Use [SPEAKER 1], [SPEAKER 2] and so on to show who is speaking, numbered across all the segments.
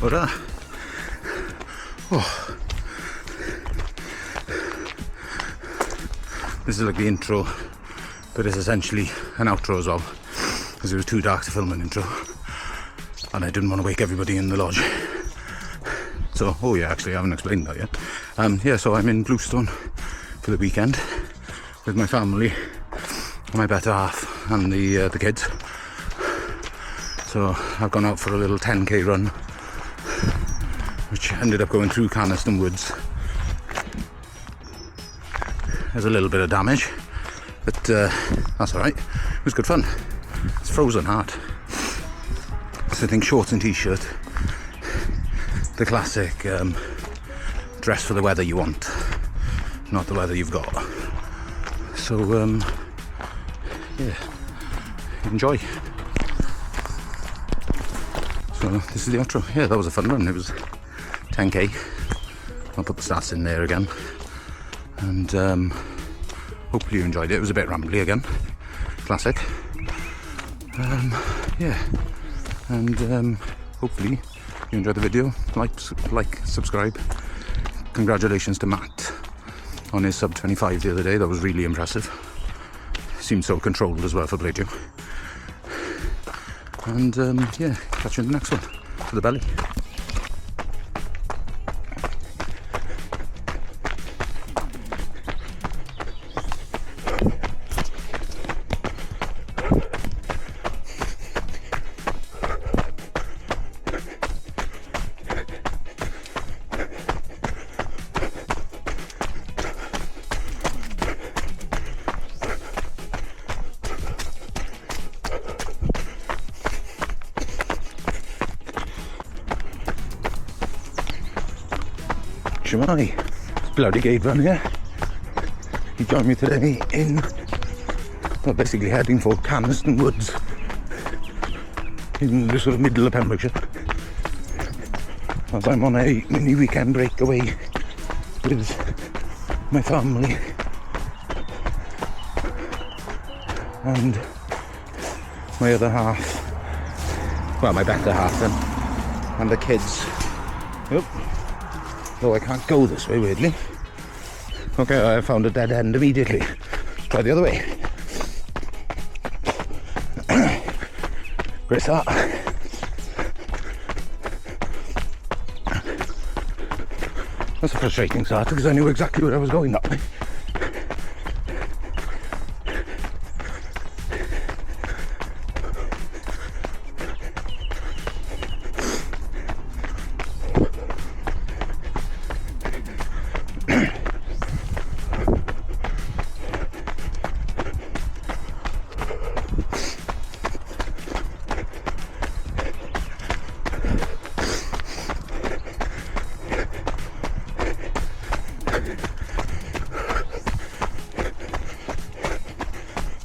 [SPEAKER 1] But oh, this is like the intro, but it's essentially an outro as well, because it was too dark to film an intro, and I didn't want to wake everybody in the lodge. So, oh yeah, actually I haven't explained that yet. Yeah, so I'm in Bluestone for the weekend with my family, my better half, and the kids. So I've gone out for a little 10k run, which ended up going through Canaston Woods. There's a little bit of damage, but that's alright. It was good fun. It's frozen hard. So I think shorts and t-shirt, the classic dress for the weather you want, not the weather you've got. So yeah, enjoy. So this is the outro. Yeah, that was a fun run. It was 10k. I'll put the stats in there again, and hopefully you enjoyed it. It was a bit rambly again, classic. Yeah, and hopefully you enjoyed the video. Like, subscribe. Congratulations to Matt on his sub 25 the other day. That was really impressive. Seemed so controlled as well for Blade. And yeah, catch you in the next one. To the belly. Shemai, it's bloody Gabriel here. He joined me today in, well, basically heading for Canaston Woods in the sort of middle of Pembrokeshire, as I'm on a mini weekend breakaway with my family and my other half, well, my better half then, and the kids. Yep. Though I can't go this way, weirdly. Okay, I found a dead end immediately. Let's try the other way. Great start. That's a frustrating start because I knew exactly where I was going that way.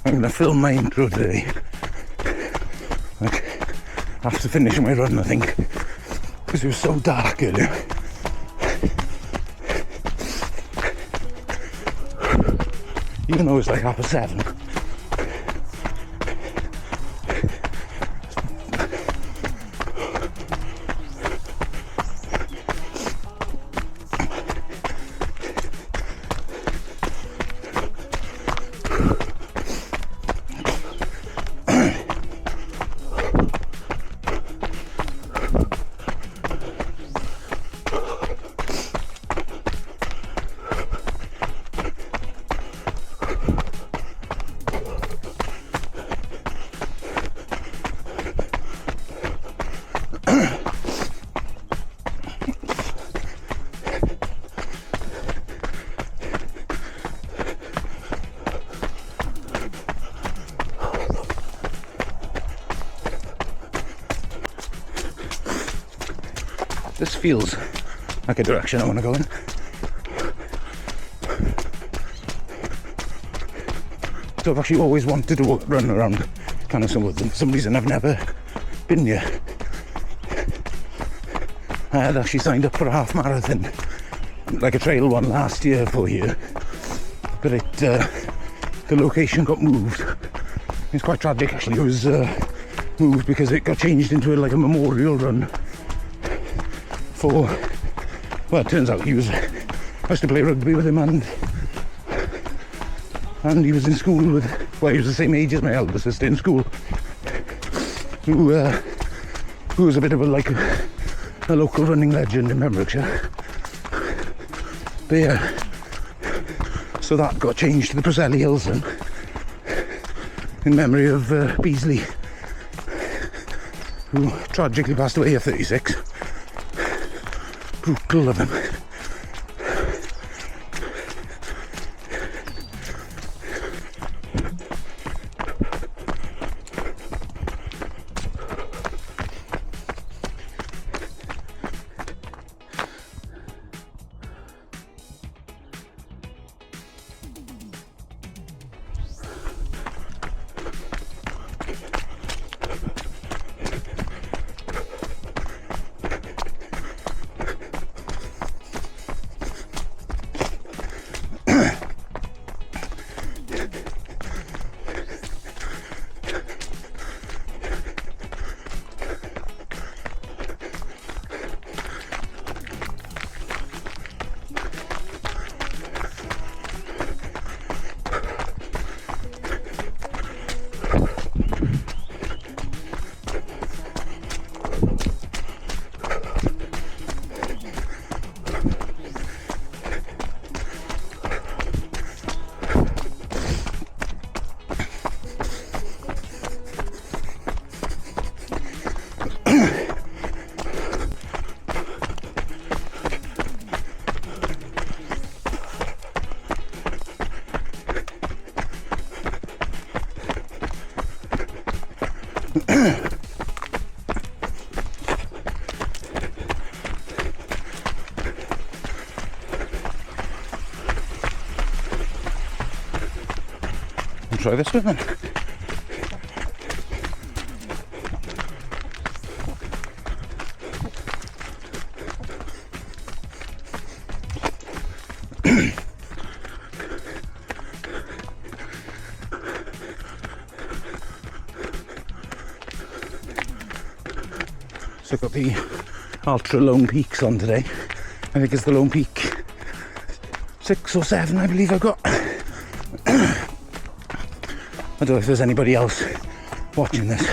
[SPEAKER 1] I'm going to film my intro today, like, after finishing my run, I think, because it was so dark earlier. Even though it's like 7:30. This feels like a direction I want to go in. So I've actually always wanted to run around Canaston Woods, and for some reason I've never been here. I had actually signed up for a half marathon, like a trail one last year for here, but the location got moved. It's quite tragic actually. It was moved because it got changed into like a memorial run for, well, it turns out I used to play rugby with him, and he was in school with, well, he was the same age as my elder sister in school, who was a bit of a local running legend in Pembrokeshire. But yeah, so that got changed to the Preseli Hills then, in memory of Beasley, who tragically passed away at 36. Brutal of him. Try this one then. So I've got the Ultra Lone Peaks on today. I think it's the Lone Peak 6 or 7 I believe I've got. I don't know if there's anybody else watching this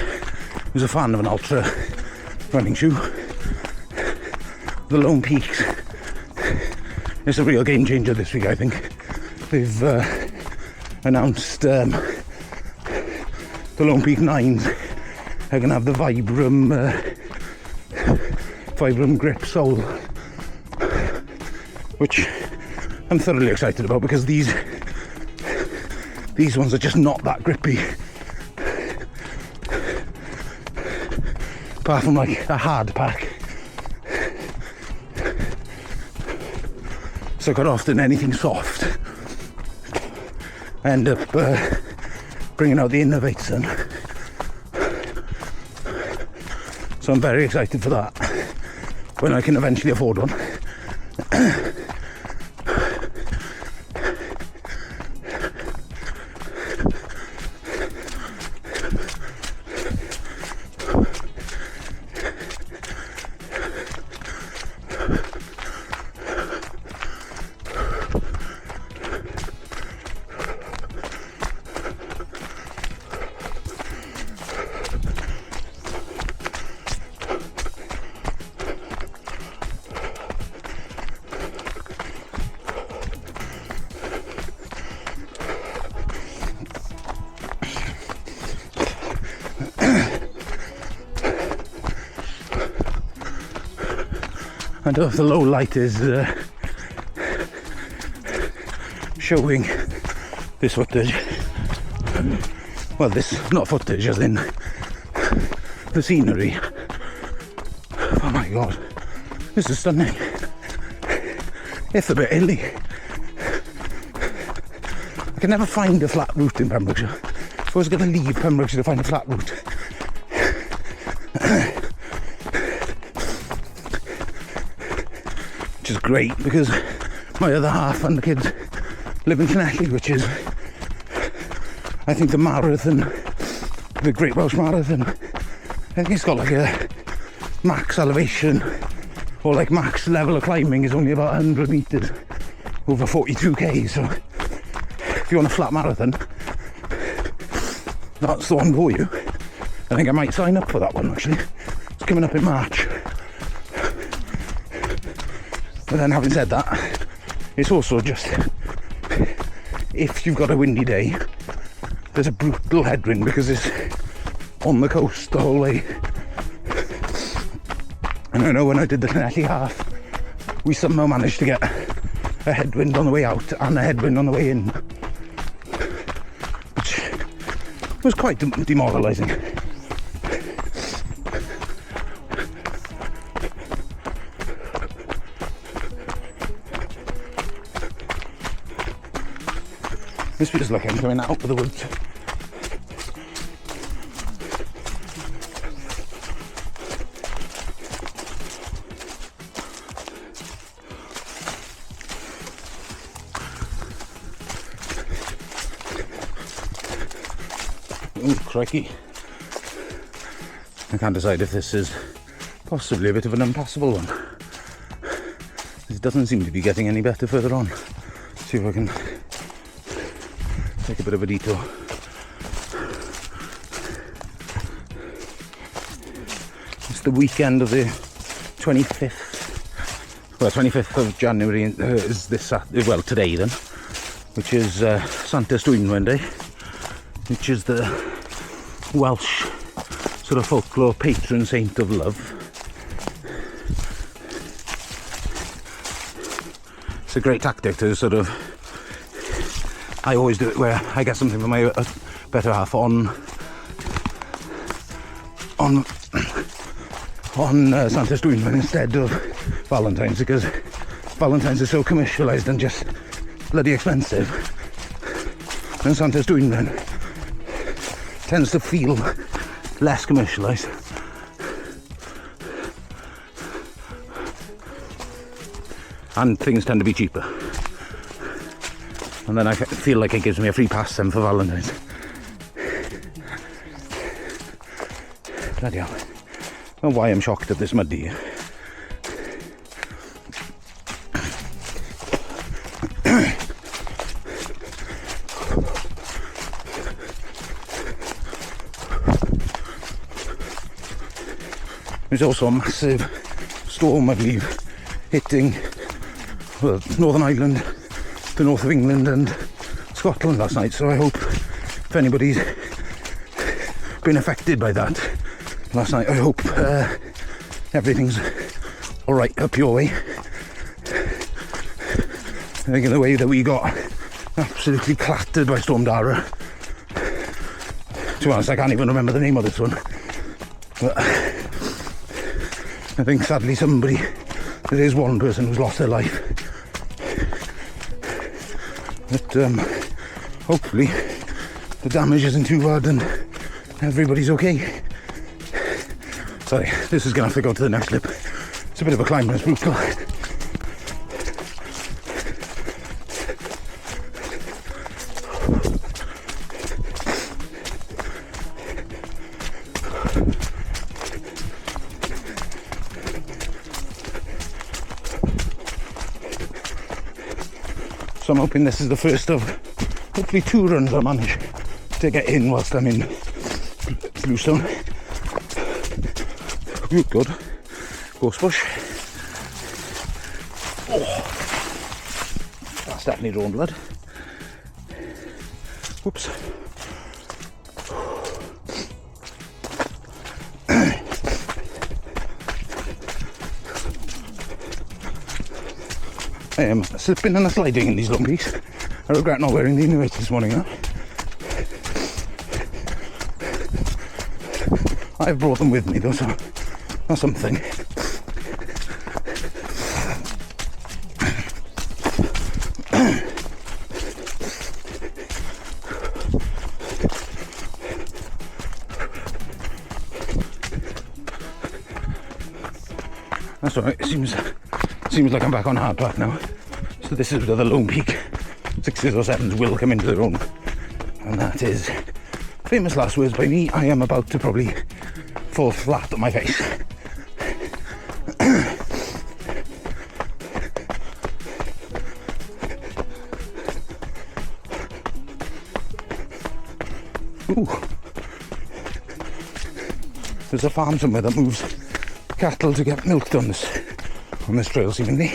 [SPEAKER 1] who's a fan of an ultra running shoe. The Lone Peaks. It's a real game changer this week, I think. They've announced the Lone Peak 9s are going to have the Vibram grip sole, which I'm thoroughly excited about because these ones are just not that grippy, apart from like a hard pack. So quite often anything soft I end up bringing out the Innovates then. So I'm very excited for that when I can eventually afford one. I don't know if the low light is showing this footage. Well, this, not footage, as in the scenery. Oh my god, this is stunning. It's a bit hilly. I can never find a flat route in Pembrokeshire. If I was going to leave Pembrokeshire to find a flat route, which is great because my other half and the kids live in Llanelli, which is, I think, the marathon, the Great Welsh Marathon. I think it's got like a max elevation or like max level of climbing is only about 100 metres over 42k, so if you want a flat marathon, that's the one for you. I think I might sign up for that one actually. It's coming up in March. But then having said that, it's also just, if you've got a windy day, there's a brutal headwind because it's on the coast the whole way. And I know when I did the Canelli half, we somehow managed to get a headwind on the way out and a headwind on the way in, which was quite demoralising. This feels like I'm coming out of the woods. Oh, crikey. I can't decide if this is possibly a bit of an impassable one. It doesn't seem to be getting any better further on. Let's see if I can take a bit of a detour. It's the weekend of the 25th. Well, 25th of January is this Saturday, well, today then, which is Canaston Woods Day, which is the Welsh sort of folklore patron saint of love. It's a great tactic to sort of, I always do it where I get something for my better half on Canaston instead of Valentine's, because Valentine's is so commercialised and just bloody expensive, and Canaston tends to feel less commercialised. And things tend to be cheaper. And then I feel like it gives me a free pass then for Valentine's. Bloody hell. I don't know why I'm shocked at this muddy. There's also a massive storm, I believe, hitting Northern Ireland, the north of England and Scotland last night, so I hope if anybody's been affected by that last night, I hope everything's alright up your way. I think in the way that we got absolutely clattered by Storm Dara, to be honest I can't even remember the name of this one, but I think sadly there is one person who's lost their life. But hopefully the damage isn't too bad and everybody's okay. Sorry, this is going to have to go to the next clip. It's a bit of a climb and it's brutal. So I'm hoping this is the first of hopefully 2 runs I'll manage to get in whilst I'm in Bluestone. Good. Gorse bush. Oh, that's definitely drawn blood. Whoops. I am slipping and sliding in these long peaks. I regret not wearing the Inuit this morning though. I've brought them with me though, so that's something. That's alright, it seems like I'm back on hard path now. So this is where the lone peak 6s or 7s will come into their own. And that is famous last words by me. I am about to probably fall flat on my face. Ooh. There's a farm somewhere that moves cattle to get milked on this trail, seemingly.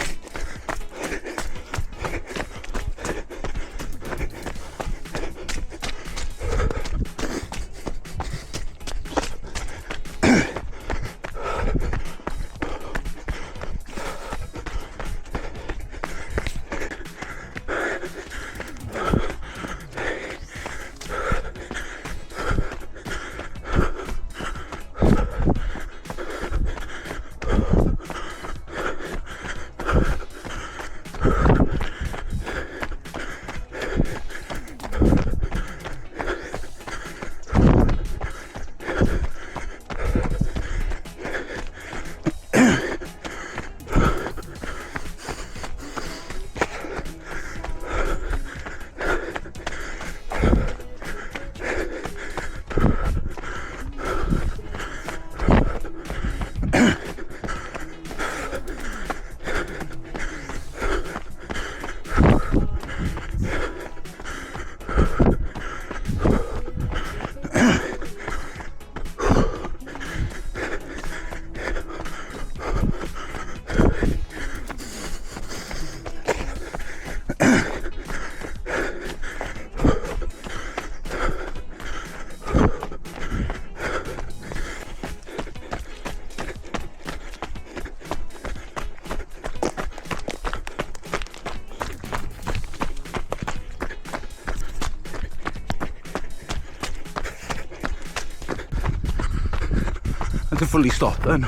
[SPEAKER 1] To fully stop then,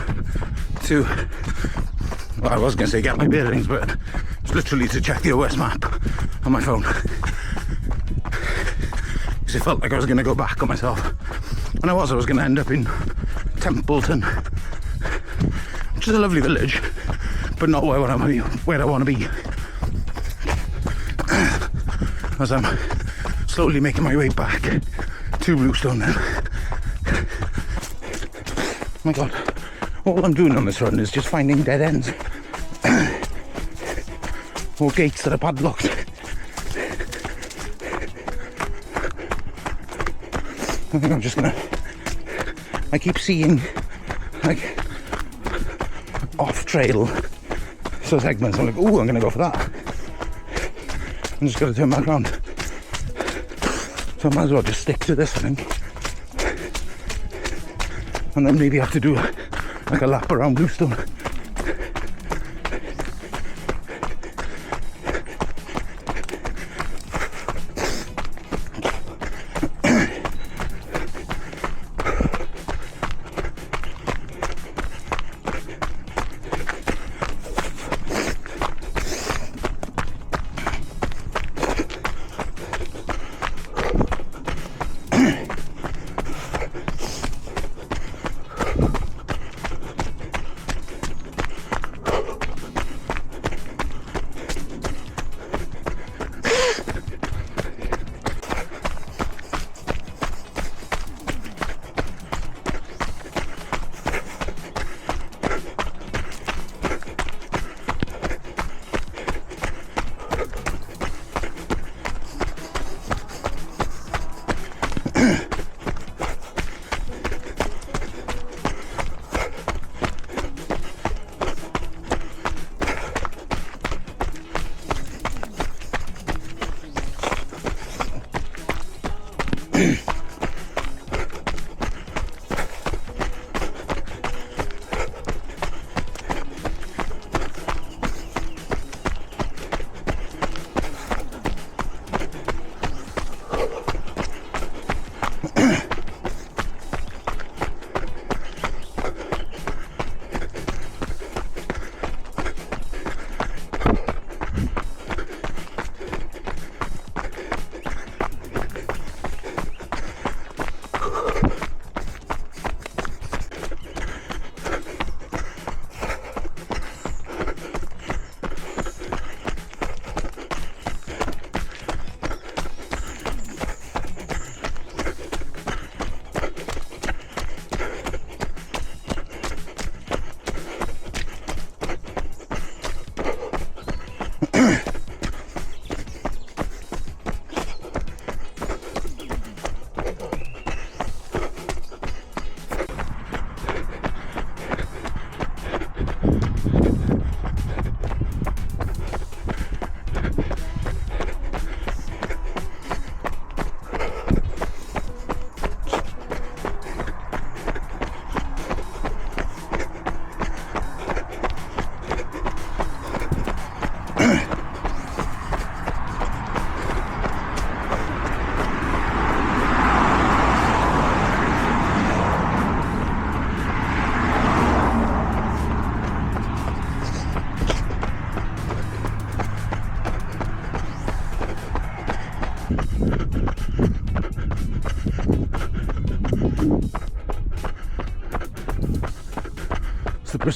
[SPEAKER 1] well, I was going to say get my bearings, but it's literally to check the OS map on my phone, because it felt like I was going to go back on myself, and I was going to end up in Templeton, which is a lovely village, but not where I want to be, as I'm slowly making my way back to Bluestone then. Oh my god, all I'm doing on this run is just finding dead ends or gates that are padlocked. I think I'm just gonna, I keep seeing like off trail so segments, I'm like, oh, I'm gonna go for that. I'm just gonna turn back around, so I might as well just stick to this, I think. And then maybe have to do like a lap around Bluestone.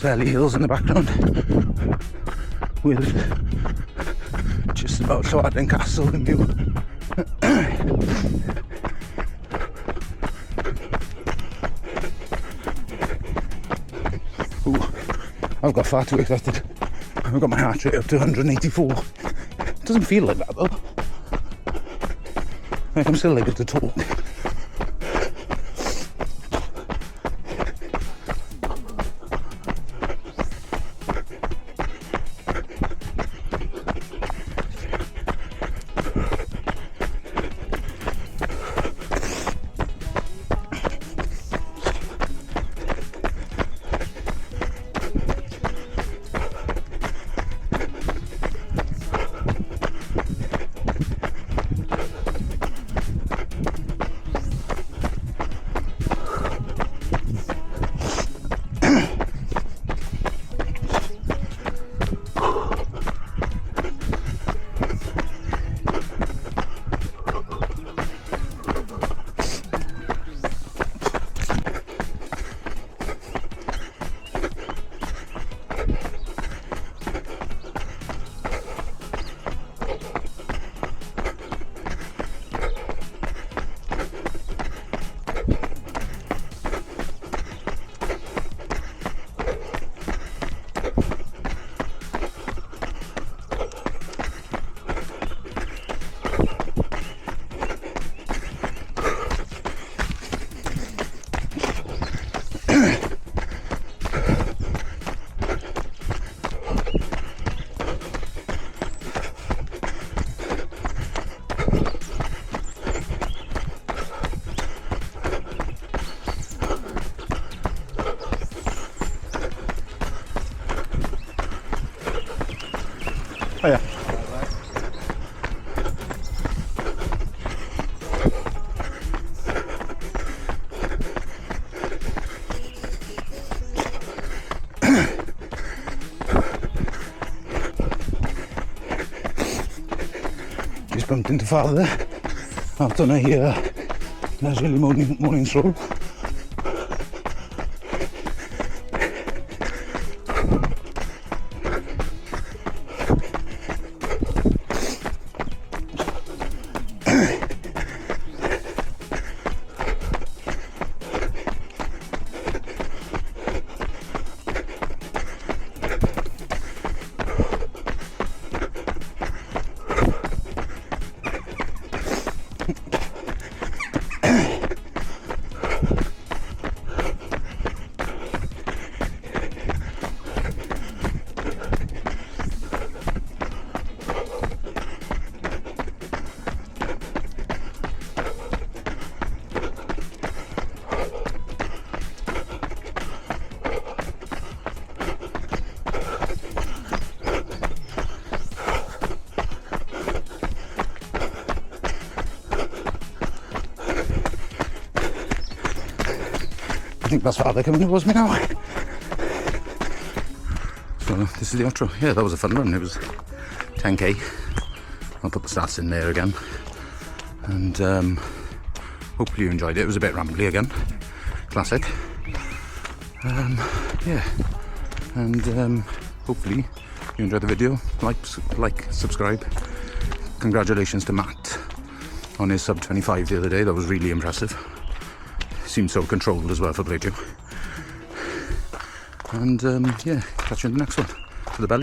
[SPEAKER 1] Belly Hills in the background, with just about Llywelyn Castle in view. Ooh, I've got far too excited. I've got my heart rate up to 184. It doesn't feel like that though. Like I'm still able to talk. Oh yeah. Just bumped into Father out on a leisurely morning stroll. I think that's Father coming towards me now. So this is the outro. Yeah, that was a fun run. It was 10k. I'll put the stats in there again. And hopefully you enjoyed it. It was a bit rambly again. Classic. Yeah. And hopefully you enjoyed the video. Like, subscribe. Congratulations to Matt on his sub 25 the other day. That was really impressive. Seemed so controlled as well for Play 2. And yeah, catch you in the next one for the belly.